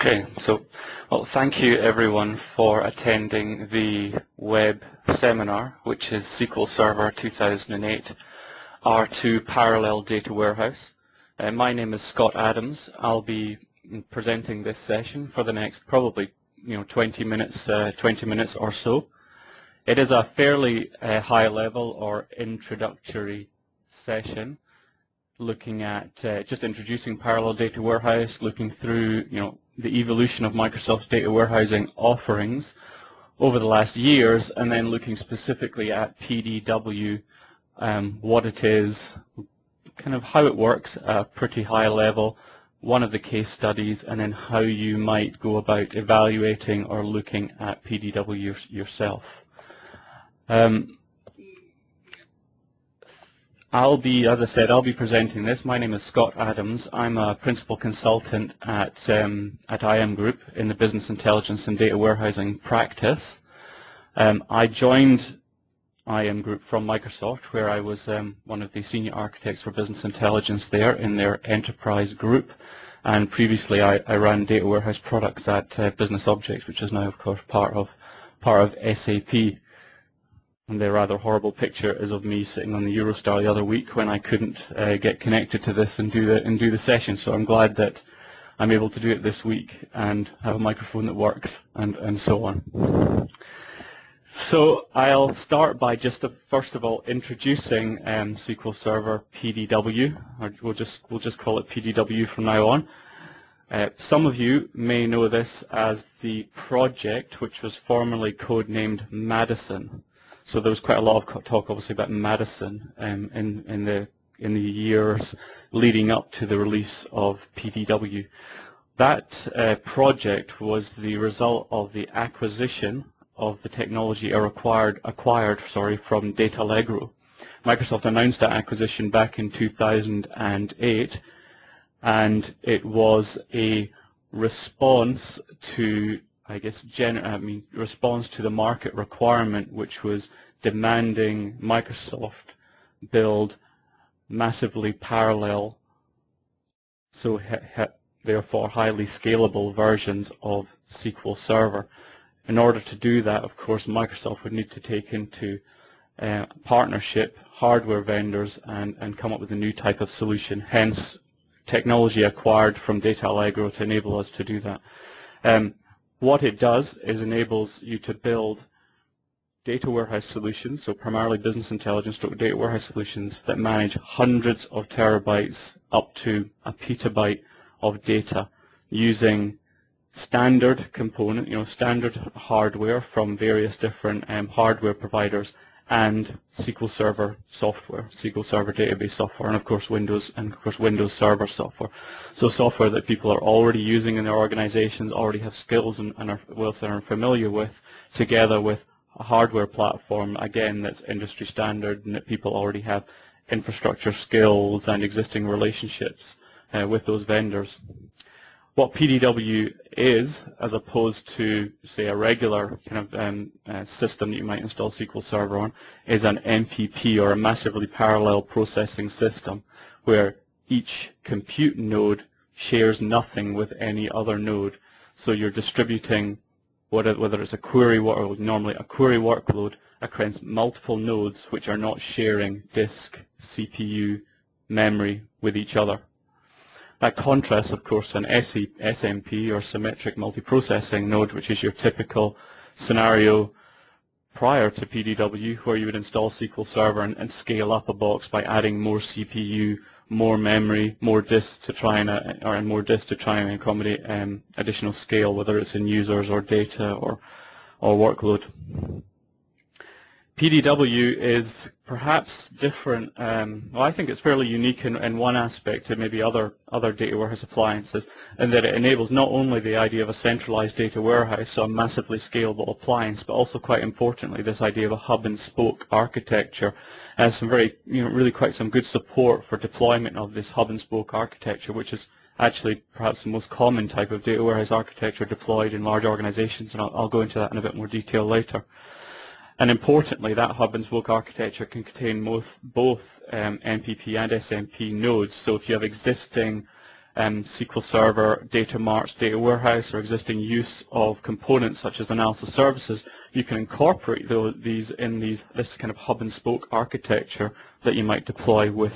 Okay, well, thank you everyone for attending the web seminar, which is SQL Server 2008 R2 Parallel Data Warehouse. My name is Scott Adams. I'll be presenting this session for the next probably 20 minutes or so. It is a fairly high level or introductory session, looking at just introducing Parallel Data Warehouse, looking through the evolution of Microsoft's data warehousing offerings over the last years, and then looking specifically at PDW, what it is, kind of how it works at a pretty high level, one of the case studies, and then how you might go about evaluating or looking at PDW yourself. As I said, I'll be presenting this. My name is Scott Adams. I'm a principal consultant at IMGroup in the Business Intelligence and Data Warehousing practice. I joined IMGroup from Microsoft, where I was one of the senior architects for business intelligence there in their enterprise group. And previously I ran data warehouse products at Business Objects, which is now, of course, part of SAP. And the rather horrible picture is of me sitting on the Eurostar the other week when I couldn't get connected to this and do the session. So I'm glad that I'm able to do it this week and have a microphone that works and so on. So I'll start by just first of all introducing SQL Server PDW, or we'll just call it PDW from now on. Some of you may know this as the project, which was formerly codenamed Madison. So there was quite a lot of talk, obviously, about Madison in the years leading up to the release of PDW. That project was the result of the acquisition of the technology acquired from Data-Allegro. Microsoft announced that acquisition back in 2008, and it was a response to, I guess, response to the market requirement, which was demanding Microsoft build massively parallel, so therefore highly scalable versions of SQL Server. In order to do that, of course, Microsoft would need to take into partnership hardware vendors and come up with a new type of solution, hence technology acquired from Data-Allegro to enable us to do that. What it does is enables you to build data warehouse solutions, so primarily business intelligence data warehouse solutions that manage hundreds of terabytes up to a petabyte of data using standard standard hardware from various different hardware providers and SQL Server software, SQL Server database software, and of course Windows Server software. So software that people are already using in their organizations, already have skills and are familiar with, together with a hardware platform, again, that's industry standard and that people already have infrastructure skills and existing relationships with those vendors. What PDW is, as opposed to, say, a regular kind of system that you might install SQL Server on, is an MPP, or a massively parallel processing system, where each compute node shares nothing with any other node. So you're distributing, whether it's a query or normally a query workload, across multiple nodes which are not sharing disk, CPU, memory with each other. That contrasts, of course, an SMP, or symmetric multiprocessing node, which is your typical scenario prior to PDW, where you would install SQL Server and scale up a box by adding more CPU, more memory, more disk to try and accommodate additional scale, whether it's in users or data or workload. PDW is perhaps different. Well, I think it's fairly unique in one aspect to maybe other data warehouse appliances, in that it enables not only the idea of a centralized data warehouse, so a massively scalable appliance, but also, quite importantly, this idea of a hub and spoke architecture, and some really quite some good support for deployment of this hub and spoke architecture, which is actually perhaps the most common type of data warehouse architecture deployed in large organizations, and I'll go into that in a bit more detail later. And importantly, that hub and spoke architecture can contain both MPP and SMP nodes. So if you have existing SQL Server, data marts, data warehouse, or existing use of components such as analysis services, you can incorporate these in this kind of hub and spoke architecture that you might deploy with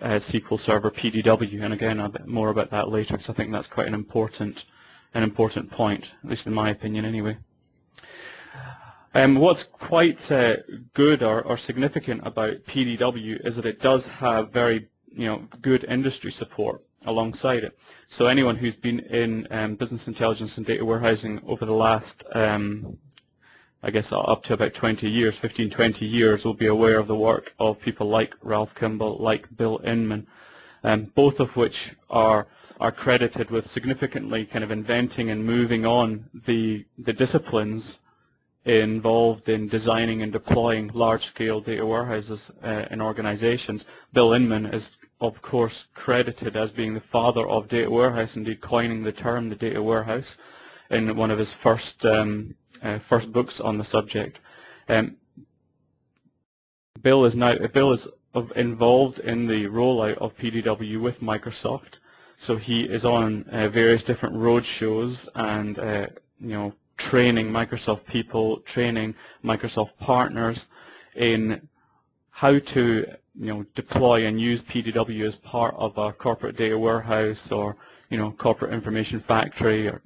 SQL Server PDW. And again, a bit more about that later, because I think that's quite an important point, at least in my opinion anyway. What's quite good or significant about PDW is that it does have very good industry support alongside it. So anyone who's been in business intelligence and data warehousing over the last, I guess up to about 20 years, 15, 20 years, will be aware of the work of people like Ralph Kimball, like Bill Inman, both of which are credited with significantly kind of inventing and moving on the disciplines involved in designing and deploying large-scale data warehouses in organizations. Bill Inman is, of course, credited as being the father of data warehouse, indeed coining the term the data warehouse in one of his first books on the subject. Bill is involved in the rollout of PDW with Microsoft, so he is on various different road shows and training Microsoft people, training Microsoft partners in how to deploy and use PDW as part of a corporate data warehouse or corporate information factory or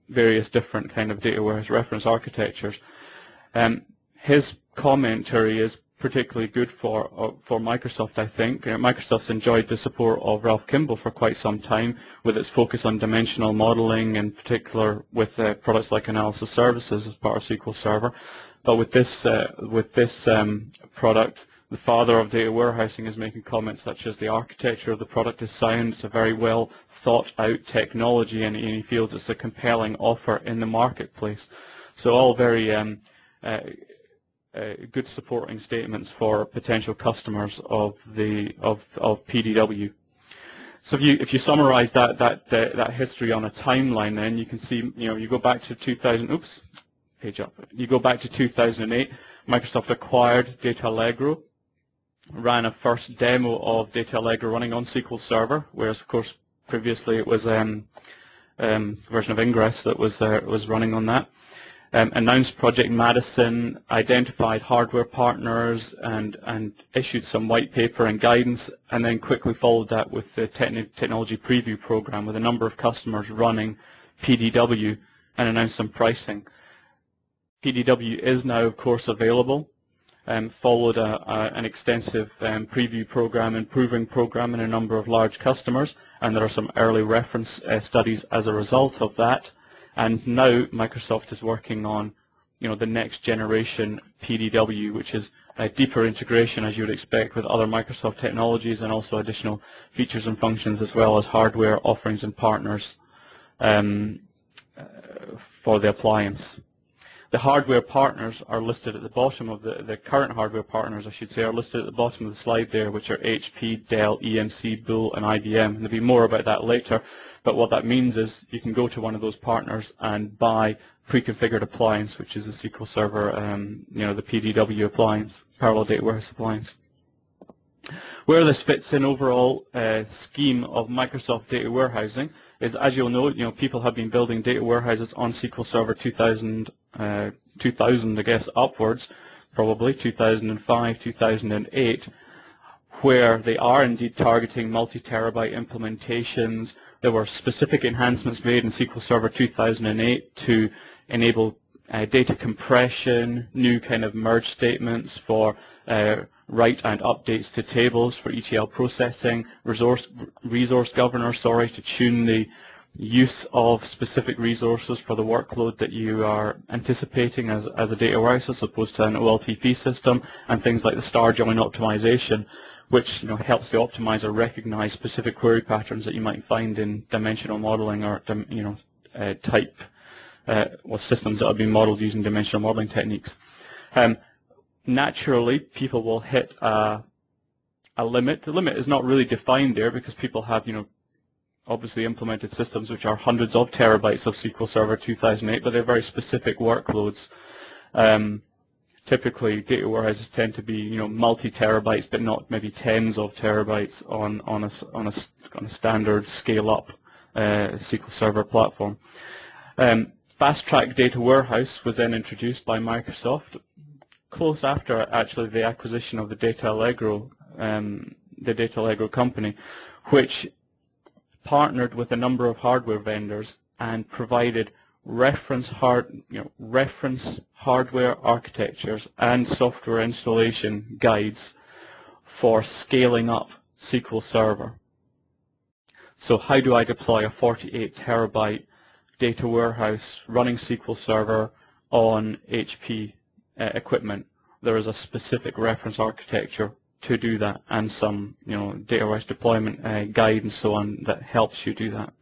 various different kind of data warehouse reference architectures. His commentary is particularly good for Microsoft, I think. Microsoft's enjoyed the support of Ralph Kimball for quite some time, with its focus on dimensional modeling, in particular with products like analysis services as part of SQL Server. But with this product, the father of data warehousing is making comments such as the architecture of the product is sound, it's a very well thought out technology, and he feels it's a compelling offer in the marketplace. So all very good supporting statements for potential customers of PDW. So if you summarize that history on a timeline, then you can see you go back to 2000. Oops, page up. You go back to 2008. Microsoft acquired Data Allegro, ran a first demo of Data Allegro running on SQL Server, whereas of course previously it was a version of Ingress that was running on that. Announced Project Madison, identified hardware partners, and issued some white paper and guidance, and then quickly followed that with the technology preview program with a number of customers running PDW, and announced some pricing. PDW is now, of course, available, followed an extensive preview program and proving program in a number of large customers, and there are some early reference studies as a result of that. And now Microsoft is working on, the next generation PDW, which is a deeper integration, as you would expect, with other Microsoft technologies, and also additional features and functions, as well as hardware offerings and partners for the appliance. The hardware partners are listed at the bottom of the current hardware partners, I should say, are listed at the bottom of the slide there, which are HP, Dell, EMC, Bull, and IBM. And there'll be more about that later. But what that means is you can go to one of those partners and buy pre-configured appliance, which is the SQL Server, the PDW appliance, parallel data warehouse appliance. Where this fits in overall scheme of Microsoft data warehousing is, as you'll know, people have been building data warehouses on SQL Server 2000, I guess, upwards, probably 2005, 2008, where they are indeed targeting multi-terabyte implementations. There were specific enhancements made in SQL Server 2008 to enable data compression, new kind of merge statements for write and updates to tables for ETL processing, resource governor, to tune the use of specific resources for the workload that you are anticipating as a data warehouse as opposed to an OLTP system, and things like the star join optimization, which helps the optimizer recognize specific query patterns that you might find in dimensional modeling or systems that have been modeled using dimensional modeling techniques. Naturally, people will hit a limit. The limit is not really defined there because people have obviously implemented systems which are hundreds of terabytes of SQL Server 2008, but they're very specific workloads. Typically, data warehouses tend to be, multi-terabytes, but not maybe tens of terabytes on a standard scale-up SQL Server platform. Fast Track Data Warehouse was then introduced by Microsoft close after actually the acquisition of the Data Allegro company, which partnered with a number of hardware vendors and provided reference hardware architectures and software installation guides for scaling up SQL Server. So how do I deploy a 48 terabyte data warehouse running SQL Server on HP equipment? There is a specific reference architecture to do that, and some data warehouse deployment guide and so on that helps you do that.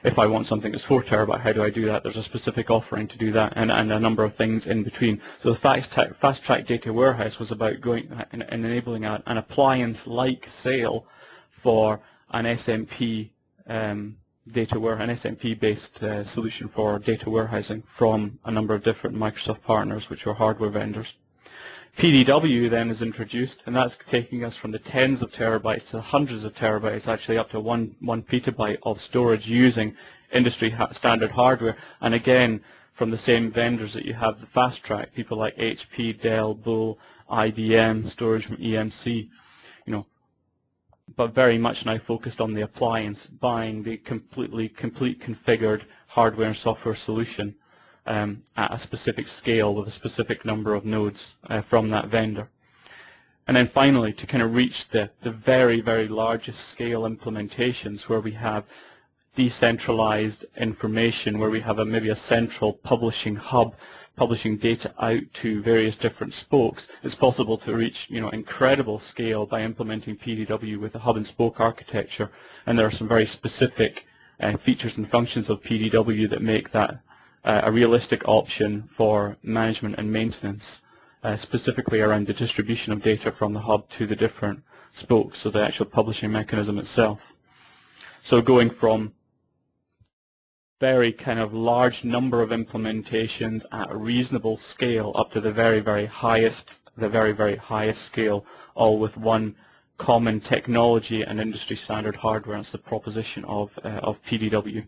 If I want something that's 4 terabyte, how do I do that? There's a specific offering to do that, and a number of things in between. So the Fast Track Data Warehouse was about going and enabling an appliance-like sale for an SMP an SMP-based solution for data warehousing from a number of different Microsoft partners, which were hardware vendors. PDW then is introduced, and that's taking us from the tens of terabytes to the hundreds of terabytes, actually up to one petabyte of storage using industry standard hardware. And again, from the same vendors that you have the Fast Track, people like HP, Dell, Bull, IBM, storage from EMC, but very much now focused on the appliance, buying the complete configured hardware and software solution at a specific scale with a specific number of nodes from that vendor. And then finally, to kind of reach the very, very largest scale implementations where we have decentralized information, where we have maybe a central publishing hub publishing data out to various different spokes, it's possible to reach incredible scale by implementing PDW with a hub and spoke architecture. And there are some very specific features and functions of PDW that make that a realistic option for management and maintenance, specifically around the distribution of data from the hub to the different spokes, so the actual publishing mechanism itself. So going from very kind of large number of implementations at a reasonable scale up to the very, very highest scale, all with one common technology and industry standard hardware. That's the proposition of PDW.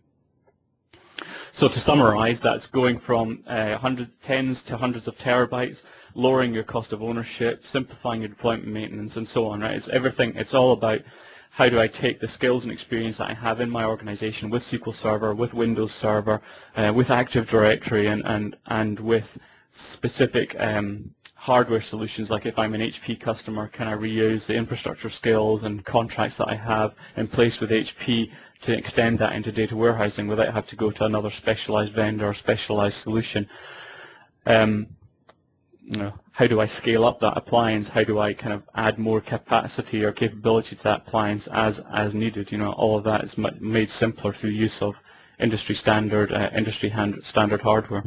So to summarize, that's going from tens to hundreds of terabytes, lowering your cost of ownership, simplifying your deployment maintenance, and so on. Right? It's everything. It's all about how do I take the skills and experience that I have in my organization with SQL Server, with Windows Server, with Active Directory, and with specific hardware solutions. Like if I'm an HP customer, can I reuse the infrastructure skills and contracts that I have in place with HP to extend that into data warehousing without having to go to another specialized vendor or specialized solution? How do I scale up that appliance? How do I kind of add more capacity or capability to that appliance as needed? All of that is made simpler through use of industry standard hardware.